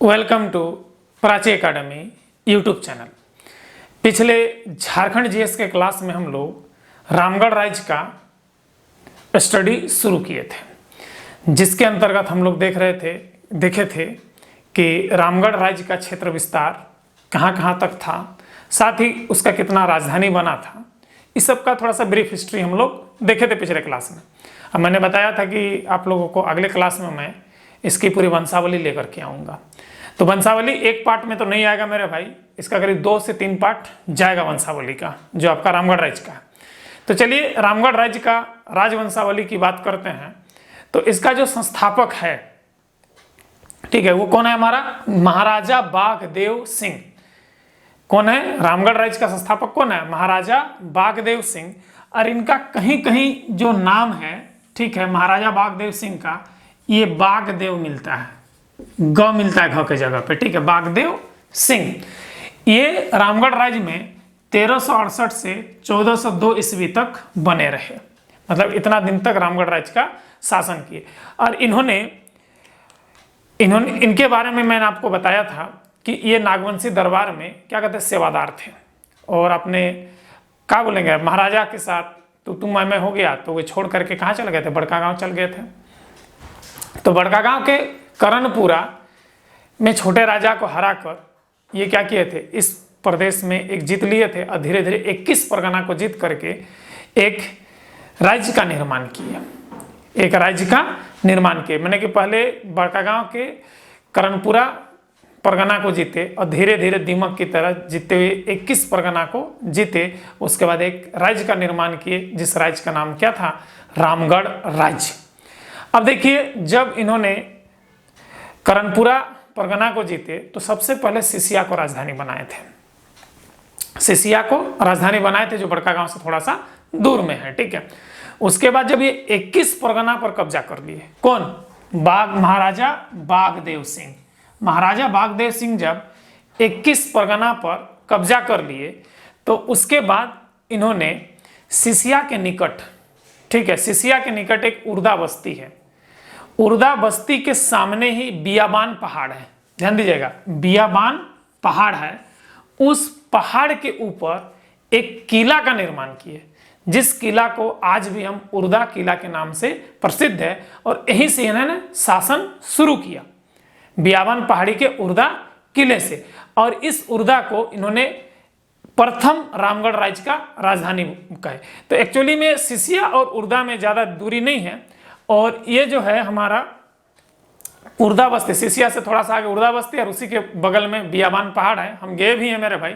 Welcome to Prachi Academy YouTube channel. पिछले Jharkhand GS के class में हम लोग रामगढ़ राज्य का स्टडी शुरू किए थे, जिसके अंतर्गत हम लोग देखे थे कि रामगढ़ राज्य का क्षेत्र विस्तार कहाँ कहाँ तक था, साथ ही उसका कितना राजधानी बना था। इस सब का थोड़ा सा ब्रीफ हिस्ट्री हम लोग देखे थे पिछले क्लास में। अब मैंने बताया था कि आप लोगों को अगले क्लास में मैं इसकी पूरी वंशावली लेकर के आऊँगा। तो वंशावली एक पार्ट में तो नहीं आएगा मेरे भाई, इसका करीब 2 से 3 पार्ट जाएगा वंशावली का, जो आपका रामगढ़ राज्य का है। तो चलिए रामगढ़ राज्य का राजवंशावली की बात करते हैं। तो इसका जो संस्थापक है, ठीक है, वो कौन है? हमारा महाराजा बागदेव सिंह। कौन है? रामगढ़ राज्य का संस्थापक कौन है? महाराजा बागदेव सिंह। और इनका कहीं कहीं जो नाम है, ठीक है, महाराजा बागदेव सिंह का, ये बागदेव मिलता है, ग मिलता है घ के जगह पे, ठीक है, बागदेव सिंह। ये रामगढ़ राज्य में 1368 से 1402 ईस्वी तक बने रहे, मतलब इतना दिन तक रामगढ़ राज्य का शासन किए। और इन्होंने इनके बारे में मैंने आपको बताया था कि ये नागवंशी दरबार में क्या कहते हैं, सेवादार थे। और अपने क्या बोलेंगे, महाराजा के साथ तो मैं हो गया, तो वे छोड़ करके कहाँ चले गए थे? बड़का गांव चल गए थे। तो बड़का गांव के करणपुरा में छोटे राजा को हराकर ये क्या किए थे, इस प्रदेश में एक जीत लिए थे और धीरे धीरे 21 परगना को जीत करके एक राज्य का निर्माण किया। एक राज्य का निर्माण किए, मैंने कि पहले बड़का गांव के करणपुरा परगना को जीते और धीरे धीरे दीमक की तरह जीते हुए 21 परगना को जीते। उसके बाद एक राज्य का निर्माण किए, जिस राज्य का नाम क्या था? रामगढ़ राज्य। अब देखिए, जब इन्होंने करणपुरा परगना को जीते तो सबसे पहले सिसिया को राजधानी बनाए थे। सिसिया को राजधानी बनाए थे, जो बड़का गांव से थोड़ा सा दूर में है, ठीक है। उसके बाद जब ये 21 परगना पर कब्जा कर लिए, कौन? महाराजा बागदेव सिंह। महाराजा बागदेव सिंह जब 21 परगना पर कब्जा कर लिए तो उसके बाद इन्होंने सिसिया के निकट, ठीक है, सिसिया के निकट एक उर्दा बस्ती है, उर्दा बस्ती के सामने ही बियाबान पहाड़ है, ध्यान दीजिएगा, बियाबान पहाड़ है। उस पहाड़ के ऊपर एक किला का निर्माण किए, जिस किला को आज भी हम उर्दा किला के नाम से प्रसिद्ध है। और यहीं से इन्होंने शासन शुरू किया, बियाबान पहाड़ी के उर्दा किले से। और इस उर्दा को इन्होंने प्रथम रामगढ़ राज्य का राजधानी कहे। तो एक्चुअली में सिसिया और उर्दा में ज़्यादा दूरी नहीं है, और ये जो है हमारा उर्दा बस्ती, सिसिया से थोड़ा सा आगे उर्दा बस्ती और उसी के बगल में बियाबान पहाड़ है। हम गए भी हैं मेरे भाई।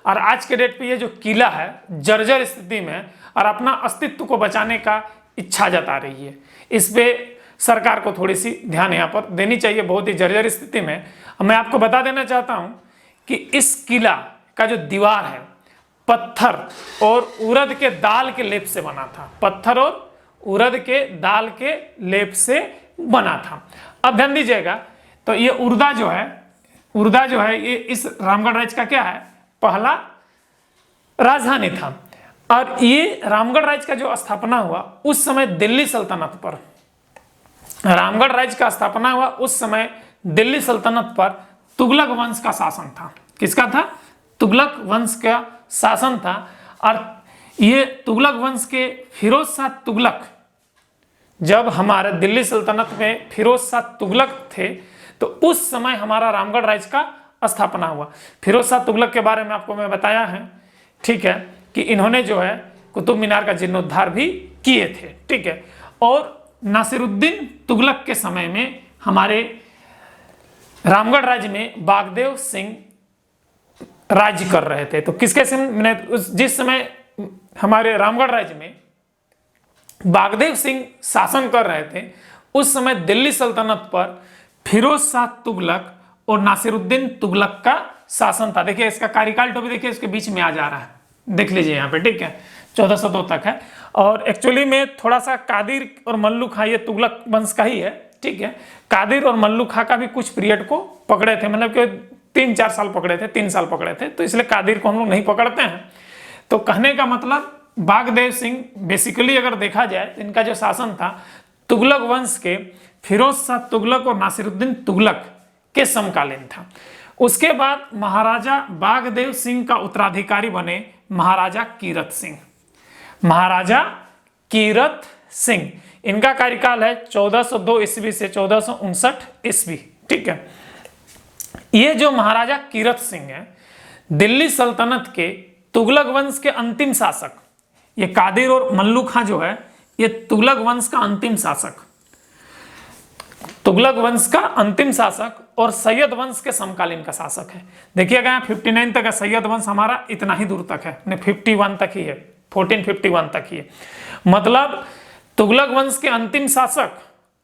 और आज के डेट पे ये जो किला है जर्जर स्थिति में और अपना अस्तित्व को बचाने का इच्छा जता रही है। इस पे सरकार को थोड़ी सी ध्यान यहाँ पर देनी चाहिए, बहुत ही जर्जर स्थिति में। मैं आपको बता देना चाहता हूँ कि इस किला का जो दीवार है पत्थर और उड़द के दाल के लेप से बना था, पत्थर और उड़द के दाल के लेप से बना था। अब ध्यान दीजिएगा, तो ये उर्दा जो है ये इस रामगढ़ राज्य का क्या है? पहला राजधानी था। और ये रामगढ़ राज्य का जो स्थापना हुआ उस समय दिल्ली सल्तनत पर, रामगढ़ राज्य का स्थापना हुआ उस समय दिल्ली सल्तनत पर तुगलक वंश का शासन था। किसका था? तुगलक वंश का शासन था। और ये तुगलक वंश के फिरोज शाह तुगलक, जब हमारे दिल्ली सल्तनत में फिरोज शाह तुगलक थे तो उस समय हमारा रामगढ़ राज्य का स्थापना हुआ। फिरोज शाह तुगलक के बारे में आपको मैं बताया है, ठीक है, कि इन्होंने जो है कुतुब मीनार का जीर्णोद्धार भी किए थे, ठीक है। और नासिरुद्दीन तुगलक के समय में हमारे रामगढ़ राज्य में बागदेव सिंह राज्य कर रहे थे। तो किसके समय? जिस समय हमारे रामगढ़ राज्य में बागदेव सिंह शासन कर रहे थे उस समय दिल्ली सल्तनत पर फिरोज शाह तुगलक और नासिरुद्दीन तुगलक का शासन था। देखिए इसका कार्यकाल तो भी देखिए इसके बीच में आ जा रहा है, देख लीजिए यहाँ पे, ठीक है, 1402 तक है। और एक्चुअली में थोड़ा सा कादिर और मल्लू खां, ये तुगलक वंश का ही है, ठीक है। कादिर और मल्लू खां का भी कुछ पीरियड को पकड़े थे, मतलब कि 3-4 साल पकड़े थे, 3 साल पकड़े थे, तो इसलिए कादिर को हम लोग नहीं पकड़ते हैं। तो कहने का मतलब बागदेव सिंह बेसिकली अगर देखा जाए तो इनका जो शासन था तुगलक वंश के फिरोज शाह तुगलक और नासिरुद्दीन तुगलक के समकालीन था। उसके बाद महाराजा बागदेव सिंह का उत्तराधिकारी बने महाराजा कीरत सिंह। महाराजा कीरत सिंह, इनका कार्यकाल है 1402 ईस्वी से 1459 ईस्वी। ठीक है, ये जो महाराजा कीरत सिंह है दिल्ली सल्तनत के तुगलक वंश के अंतिम शासक, ये कादिर और मल्लू खां जो है ये तुगलक वंश का अंतिम शासक, तुगलक वंश का अंतिम शासक और सैयद वंश के समकालीन का शासक है। देखिएगा 59 तक है, सैयद वंश हमारा इतना ही दूर तक है, 51 तक ही है, 1451 तक ही है। मतलब तुगलक वंश के अंतिम शासक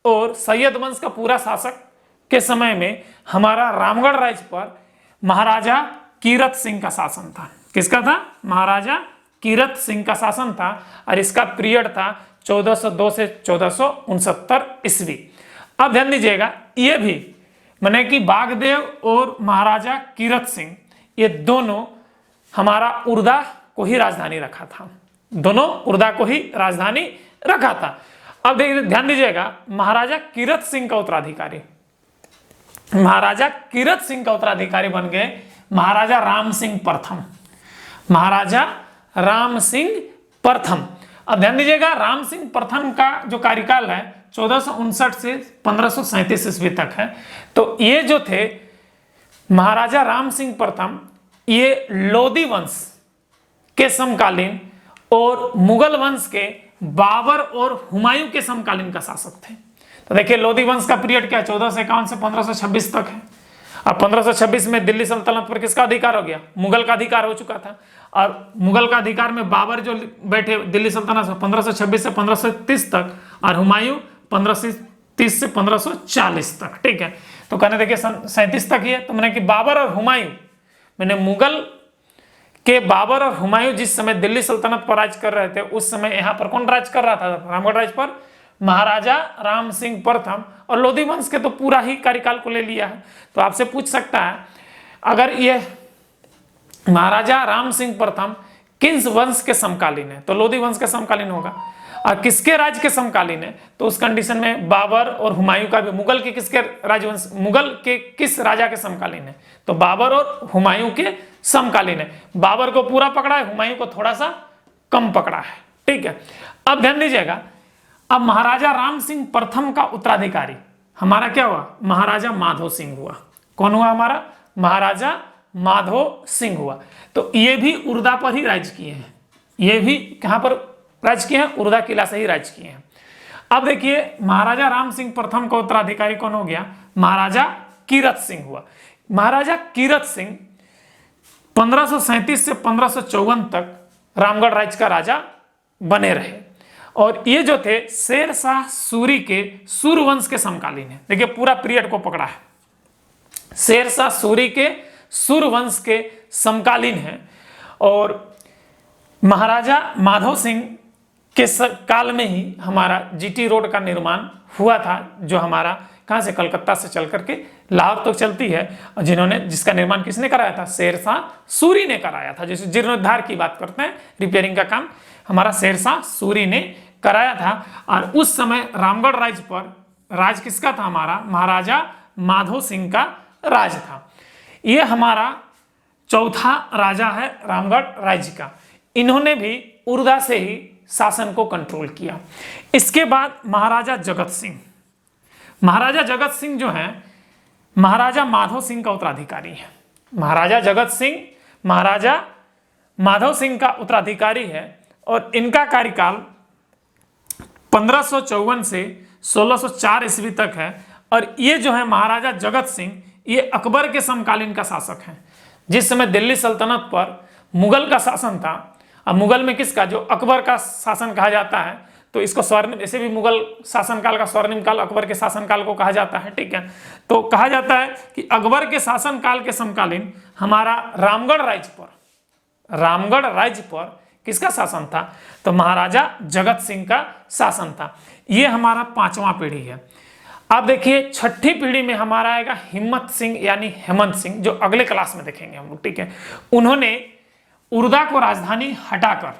और सैयद वंश का पूरा शासक के समय में हमारा रामगढ़ राज्य पर महाराजा कीरत सिंह का शासन था। किसका था? महाराजा कीरत सिंह का शासन था और इसका पीरियड था 1402 से 1469 ईस्वी। अब ध्यान दीजिएगा, ये भी माने कि बागदेव और महाराजा कीरत सिंह ये दोनों हमारा उर्दा को ही राजधानी रखा था, दोनों उर्दा को ही राजधानी रखा था। अब ध्यान दीजिएगा, महाराजा कीरत सिंह का उत्तराधिकारी, महाराजा कीरत सिंह का उत्तराधिकारी बन गए महाराजा राम सिंह प्रथम, महाराजा राम सिंह प्रथम। अब ध्यान दीजिएगा, राम सिंह प्रथम का जो कार्यकाल है 1459 से 1537 ईस्वी तक है। तो ये जो थे महाराजा राम सिंह प्रथम, ये लोधी वंश के समकालीन और मुगल वंश के बाबर और हुमायूं के समकालीन का शासक थे। तो देखिए लोधी वंश का पीरियड क्या है? 1451 से 1526 तक है। अब 1526 में दिल्ली सल्तनत पर किसका अधिकार हो गया? मुगल का अधिकार हो चुका था। और मुगल का अधिकार में बाबर जो बैठे दिल्ली सल्तनत में 1526 से 1530 तक और हुमायूं 1530 से 1540 तक। ठीक है, तो कहने देखिए 37 तक ही है। तो मैंने कि बाबर और हुमायूं, मैंने मुगल के बाबर और हुमायूं जिस समय दिल्ली सल्तनत पर राज कर रहे थे उस समय यहाँ पर कौन राज कर रहा था? रामगढ़ राज्य पर महाराजा राम सिंह प्रथम। और लोधी वंश के तो पूरा ही कार्यकाल को ले लिया है। तो आपसे पूछ सकता है, अगर ये महाराजा राम सिंह प्रथम किस वंश के समकालीन है? तो लोधी वंश के समकालीन होगा। और किसके राज्य के समकालीन है? तो उस कंडीशन में बाबर और हुमायूं का भी, मुगल के किसके राजवंश, मुगल के किस राजा के समकालीन है? तो बाबर और हुमायूं के समकालीन है। बाबर को पूरा पकड़ा है, हुमायूं को थोड़ा सा कम पकड़ा है। ठीक है, अब ध्यान दीजिएगा, अब महाराजा राम सिंह प्रथम का उत्तराधिकारी हमारा क्या हुआ? महाराजा माधो सिंह हुआ। कौन हुआ हमारा? महाराजा माधो सिंह हुआ। तो ये भी उर्दा पर ही राज किए हैं, ये भी कहां पर राज किए हैं? उर्दा किला से ही राज किए हैं। अब देखिए महाराजा राम सिंह प्रथम का उत्तराधिकारी कौन हो गया? महाराजा कीरत सिंह हुआ। महाराजा कीरत सिंह 1537 से 1554 तक रामगढ़ राज्य का राजा बने रहे। और ये जो थे शेर शाह सूरी के सूर्यवंश के समकालीन है। देखिए पूरा पीरियड को पकड़ा है, शेर शाह सूरी के सूर्यवंश के समकालीन है। और महाराजा माधव सिंह के काल में ही हमारा जीटी रोड का निर्माण हुआ था, जो हमारा कहाँ से, कलकत्ता से चल करके लाहौर तक चलती है। और जिसका निर्माण किसने कराया था? शेर शाह सूरी ने कराया था। जैसे जीर्णोद्धार की बात करते हैं, रिपेयरिंग का काम हमारा शेर शाह सूरी ने कराया था। और उस समय रामगढ़ राज्य पर राज किसका था? हमारा महाराजा माधो सिंह का राज था। ये हमारा चौथा राजा है रामगढ़ राज्य का। इन्होंने भी उर्दा से ही शासन को कंट्रोल किया। इसके बाद महाराजा जगत सिंह, महाराजा जगत सिंह जो है महाराजा माधव सिंह का उत्तराधिकारी है। महाराजा जगत सिंह महाराजा माधव सिंह का उत्तराधिकारी है। और इनका कार्यकाल 1554 से 1604 ईस्वी तक है। और ये जो है महाराजा जगत सिंह, ये अकबर के समकालीन का शासक है। जिस समय दिल्ली सल्तनत पर मुगल का शासन था, अब मुगल में किसका, जो अकबर का शासन कहा जाता है, तो इसको स्वर्णिम, ऐसे भी मुगल शासनकाल का स्वर्णिम काल अकबर के शासनकाल को कहा जाता है। ठीक है, तो कहा जाता है कि अकबर के शासनकाल के समकालीन हमारा रामगढ़ राज्य पर किसका शासन था? तो महाराजा जगत सिंह का शासन था। ये हमारा 5वां पीढ़ी है। अब देखिए छठी पीढ़ी में हमारा आएगा हिम्मत सिंह यानी हेमंत सिंह, जो अगले क्लास में देखेंगे हम लोग। ठीक है, उन्होंने उर्दा को राजधानी हटाकर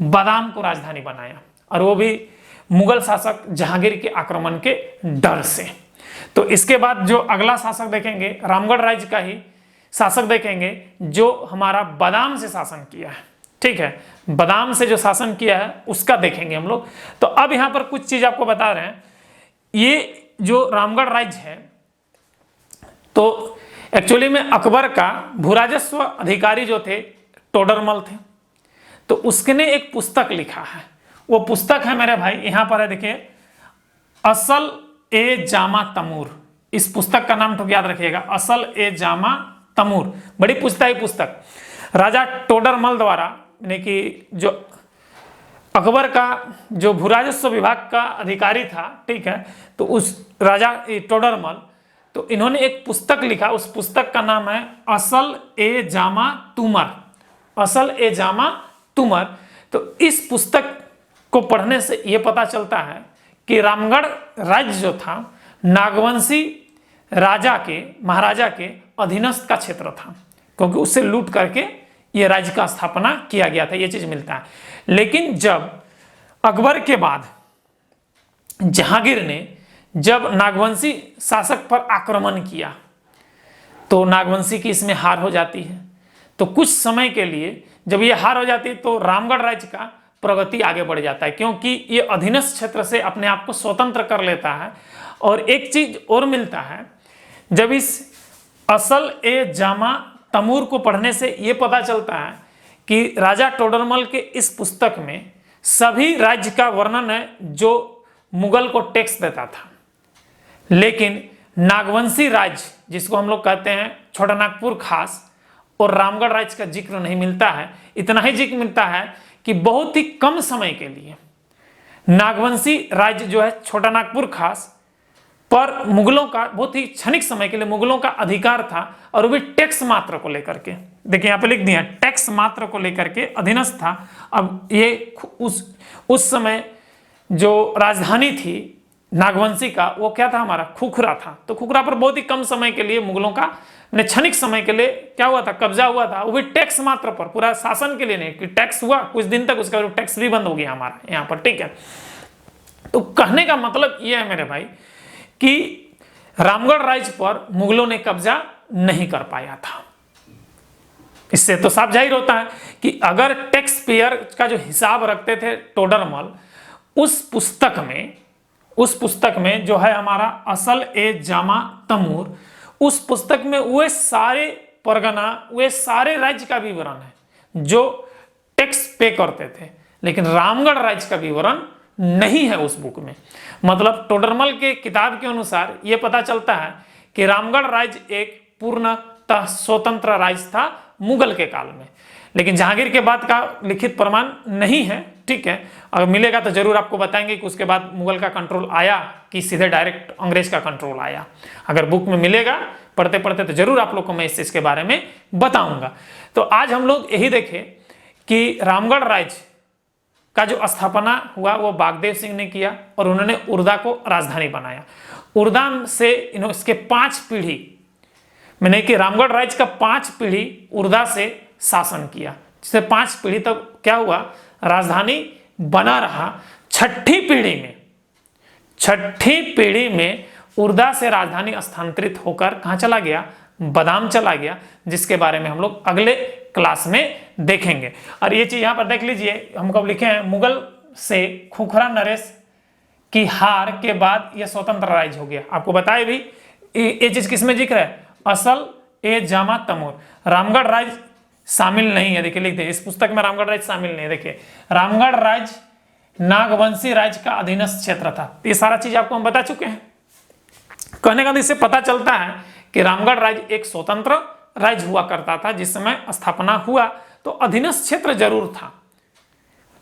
बादाम को राजधानी बनाया, और वो भी मुगल शासक जहांगीर के आक्रमण के डर से। तो इसके बाद जो अगला शासक देखेंगे रामगढ़ राज्य का ही शासक देखेंगे जो हमारा बादाम से शासन किया है। ठीक है, बादाम से जो शासन किया है उसका देखेंगे हम लोग। तो अब यहाँ पर कुछ चीज आपको बता रहे हैं, ये जो रामगढ़ राज्य है तो एक्चुअली में अकबर का भूराजस्व अधिकारी जो थे टोडरमल थे, तो उसने एक पुस्तक लिखा है। वो पुस्तक है मेरे भाई यहाँ पर है, देखिए, असल ए जामा तमूर। इस पुस्तक का नाम तो याद रखिएगा, असल ए जामा तमूर। बड़ी पुस्तक राजा टोडरमल द्वारा, यानी कि जो अकबर का जो भूराजस्व विभाग का अधिकारी था, ठीक है, तो उस राजा टोडरमल, तो इन्होंने एक पुस्तक लिखा। उस पुस्तक का नाम है असल ए जामा तुमर। असल ए जामा तुमर। तो इस पुस्तक को पढ़ने से यह पता चलता है कि रामगढ़ राज्य जो था नागवंशी राजा के, महाराजा के अधीनस्थ का क्षेत्र था, क्योंकि उससे लूट करके यह राज्य का स्थापना किया गया था, यह चीज मिलता है। लेकिन जब अकबर के बाद जहांगीर ने जब नागवंशी शासक पर आक्रमण किया तो नागवंशी की इसमें हार हो जाती है। तो कुछ समय के लिए जब ये हार हो जाती है तो रामगढ़ राज्य का प्रगति आगे बढ़ जाता है, क्योंकि ये अधीनस्थ क्षेत्र से अपने आप को स्वतंत्र कर लेता है। और एक चीज और मिलता है, जब इस असल ए जामा तमूर को पढ़ने से ये पता चलता है कि राजा टोडरमल के इस पुस्तक में सभी राज्य का वर्णन है जो मुगल को टैक्स देता था, लेकिन नागवंशी राज्य जिसको हम लोग कहते हैं छोटानागपुर खास और रामगढ़ राज्य का जिक्र नहीं मिलता है। इतना ही जिक्र मिलता है कि बहुत ही कम समय के लिए नागवंशी राज्य जो है छोटानागपुर खास पर मुगलों का बहुत ही क्षणिक समय के लिए मुगलों का अधिकार था, और वो भी टैक्स मात्र को लेकर के, देखिए यहाँ पे लिख दिया, टैक्स मात्र को लेकर के अधीनस्थ था। अब ये उस समय जो राजधानी थी नागवंशी का वो क्या था, हमारा खुखरा था। तो खुखरा पर बहुत ही कम समय के लिए मुगलों का क्षणिक समय के लिए क्या हुआ था, कब्जा हुआ था, वो भी टैक्स मात्र पर, पूरा शासन के लिए नहीं कि टैक्स हुआ कुछ दिन तक, उसका टैक्स भी बंद हो गया हमारा यहाँ पर। ठीक है, तो कहने का मतलब ये है मेरे भाई कि रामगढ़ राज्य पर मुगलों ने कब्जा नहीं कर पाया था। इससे तो साफ जाहिर होता है कि अगर टैक्स पेयर का जो हिसाब रखते थे टोडरमल, उस पुस्तक में जो है हमारा असल ए जामा तमूर, उस पुस्तक में वे सारे परगना, वे सारे राज्य का विवरण है जो टैक्स पे करते थे, लेकिन रामगढ़ राज्य का विवरण नहीं है उस बुक में। मतलब टोडरमल के किताब के अनुसार यह पता चलता है कि रामगढ़ राज्य एक पूर्णतः स्वतंत्र राज्य था मुगल के काल में, लेकिन जहांगीर के बाद का लिखित प्रमाण नहीं है। ठीक है, अगर मिलेगा तो जरूर आपको बताएंगे कि उसके बाद मुगल का कंट्रोल आया कि सीधे डायरेक्ट अंग्रेज का कंट्रोल आया। अगर बुक में मिलेगा पढ़ते पढ़ते तो जरूर आप लोग को मैं इस चीज के बारे में बताऊंगा। तो आज हम लोग यही देखें कि रामगढ़ राज्य का जो स्थापना हुआ वो बागदेव सिंह ने किया, और उन्होंने उर्दा को राजधानी बनाया। उर्दा से इसके 5 पीढ़ी, मैंने कि रामगढ़ राज्य का 5 पीढ़ी उर्दा से शासन किया, जिससे 5 पीढ़ी तक क्या हुआ, राजधानी बना रहा। छठी पीढ़ी में उर्दा से राजधानी स्थानांतरित होकर कहां चला गया, बादाम चला गया, जिसके बारे में हम लोग अगले क्लास में देखेंगे। और ये चीज यहां पर देख लीजिए, हम कब लिखे हैं, मुगल से खुखरा नरेश की हार के बाद यह स्वतंत्र राज्य हो गया। आपको बताए भी ये चीज किसमें जिक्र है, असल ए जामा तमूर। रामगढ़ राज्य शामिल नहीं है, देखिए लिख दे, इस पुस्तक में रामगढ़ राज्य शामिल नहीं है। देखिए रामगढ़ राज्य नागवंशी राज्य का अधीनस्थ क्षेत्र था। ये सारा चीज आपको हम बता चुके हैं। कहने का इससे पता चलता है कि रामगढ़ राज्य एक स्वतंत्र राज्य हुआ करता था। जिस समय स्थापना हुआ तो अधीनस्थ क्षेत्र जरूर था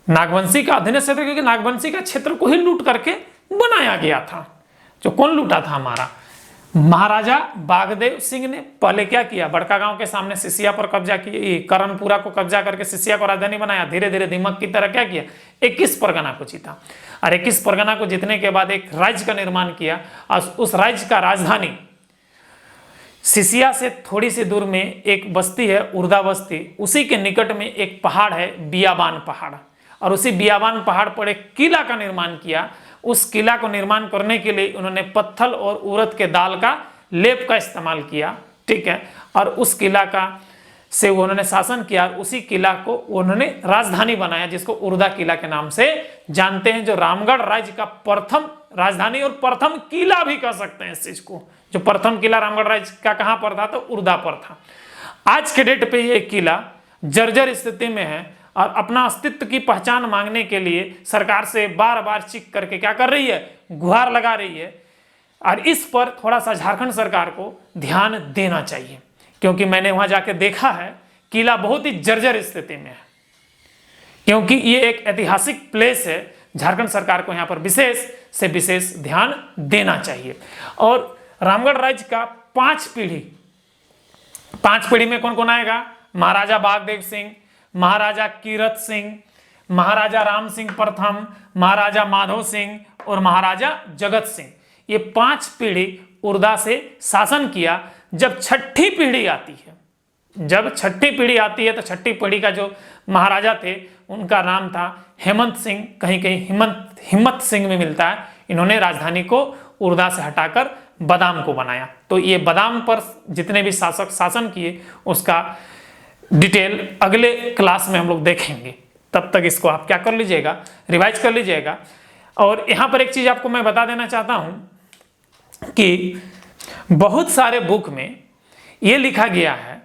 नागवंशी का, अधीनस्थ क्षेत्र, क्योंकि नागवंशी का क्षेत्र को ही लूट करके बनाया गया था। जो कौन लूटा था, हमारा महाराजा बागदेव सिंह ने पहले क्या किया, बड़का गांव के सामने सिसिया पर कब्जा किया, करणपुरा को कब्जा करके सिसिया को राजधानी बनाया। धीरे धीरे दीमक की तरह क्या किया, 21 परगना को जीता, और 21 परगना को जीतने के बाद एक राज्य का निर्माण किया। और उस राज्य का राजधानी सिसिया से थोड़ी सी दूर में एक बस्ती है, उर्दा बस्ती, उसी के निकट में एक पहाड़ है बियाबान पहाड़, और उसी बियाबान पहाड़ पर एक किला का निर्माण किया। उस किला को निर्माण करने के लिए उन्होंने पत्थर और उड़द के दाल का लेप का इस्तेमाल किया, ठीक है। और उस किला का से उन्होंने शासन किया और उसी किला को उन्होंने राजधानी बनाया, जिसको उर्दा किला के नाम से जानते हैं, जो रामगढ़ राज्य का प्रथम राजधानी और प्रथम किला भी कह सकते हैं इस चीज को। जो प्रथम किला रामगढ़ राज्य का कहां पर था, तो उर्दा पर था। आज के डेट पे ये किला जर्जर स्थिति में है और अपना अस्तित्व की पहचान मांगने के लिए सरकार से बार बार चीख करके क्या कर रही है, गुहार लगा रही है। और इस पर थोड़ा सा झारखंड सरकार को ध्यान देना चाहिए, क्योंकि मैंने वहां जाके देखा है किला बहुत ही जर्जर स्थिति में है, क्योंकि ये एक ऐतिहासिक प्लेस है। झारखंड सरकार को यहाँ पर विशेष से विशेष ध्यान देना चाहिए। और रामगढ़ राज्य का 5 पीढ़ी में कौन कौन आएगा, महाराजा बागदेव सिंह, महाराजा कीरत सिंह, महाराजा राम सिंह प्रथम, महाराजा माधव सिंह और महाराजा जगत सिंह। ये 5 पीढ़ी उर्दा से शासन किया। जब छठी पीढ़ी आती है, तो छठी पीढ़ी का जो महाराजा थे उनका नाम था हेमंत सिंह, कहीं कहीं हिम्मत सिंह में मिलता है। इन्होंने राजधानी को उर्दा से हटाकर बादाम को बनाया। तो ये बादाम पर जितने भी शासक शासन किए उसका डिटेल अगले क्लास में हम लोग देखेंगे। तब तक इसको आप क्या कर लीजिएगा, रिवाइज कर लीजिएगा। और यहाँ पर एक चीज आपको मैं बता देना चाहता हूँ कि बहुत सारे बुक में ये लिखा गया है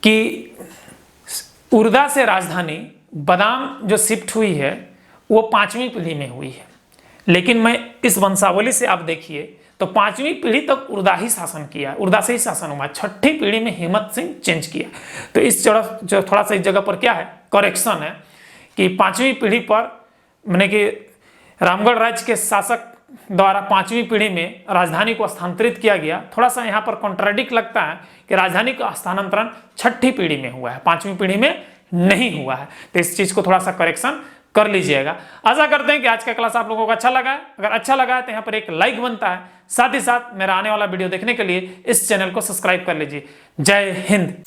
कि उर्दा से राजधानी बादाम जो शिफ्ट हुई है वो 5वीं पीढ़ी में हुई है। लेकिन मैं इस वंशावली से आप देखिए तो 5वीं पीढ़ी तक उर्दा ही शासन किया, उर्दा से ही शासन हुआ। छठी पीढ़ी में हिम्मत सिंह चेंज किया। तो इस जो थोड़ा सा इस जगह पर क्या है, करेक्शन है कि 5वीं पीढ़ी पर मैंने कि रामगढ़ राज्य के शासक द्वारा 5वीं पीढ़ी में राजधानी को स्थानांतरित किया गया। थोड़ा सा यहाँ पर कॉन्ट्राडिक्ट लगता है कि राजधानी का स्थानांतरण छठी पीढ़ी में हुआ है, 5वीं पीढ़ी में नहीं हुआ है। तो इस चीज को थोड़ा सा करेक्शन कर लीजिएगा। आशा करते हैं कि आज का क्लास आप लोगों को अच्छा लगा है। अगर अच्छा लगा है तो यहाँ पर एक लाइक बनता है, साथ ही साथ मेरा आने वाला वीडियो देखने के लिए इस चैनल को सब्सक्राइब कर लीजिए। जय हिंद।